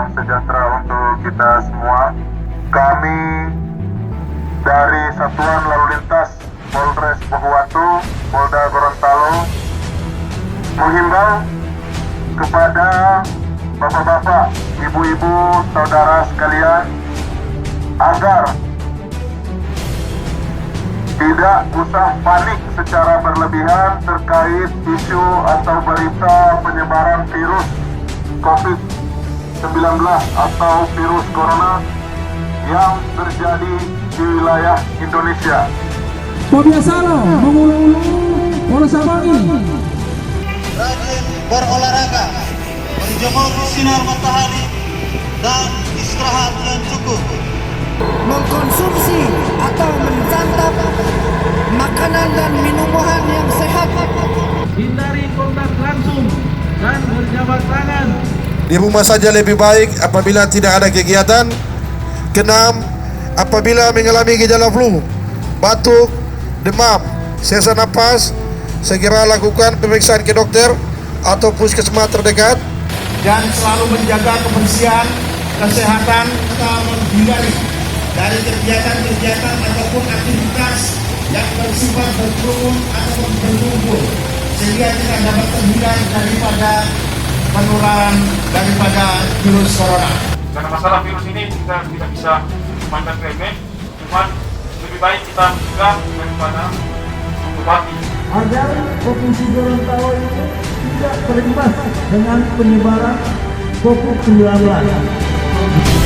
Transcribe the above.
salam sejahtera untuk kita semua. Kami dari Satuan Lalu Lintas Polres Pohuwatu, Polda Gorontalo menghimbau kepada bapak-bapak, ibu-ibu, saudara sekalian agar tidak usah panik secara berlebihan terkait isu atau berita penyebaran virus COVID-19 atau virus corona yang terjadi di wilayah Indonesia. Kebiasaan mengulung-ulung oleh Sabani. Rajin berolahraga, berjemur sinar matahari, dan istirahat yang cukup. Mengkonsumsi atau mencantap makanan dan minuman yang sehat. Hindari kontak langsung dan berjabat tangan. Di rumah saja lebih baik apabila tidak ada kegiatan. Keenam, apabila mengalami gejala flu, batuk, demam, sesak napas, segera lakukan pemeriksaan ke dokter atau puskesmas terdekat. Dan selalu menjaga kebersihan, kesehatan, serta menghindari dari kegiatan-kegiatan ataupun aktivitas yang bersifat berkerumun atau berkumpul, sehingga kita dapat terhindar daripada penularan daripada virus corona. Karena masalah virus ini kita tidak bisa memandang remeh, cuma lebih baik kita mencegah daripada mengobati. Agar Provinsi Gorontalo ini tidak terimbas dengan penyebaran COVID-19.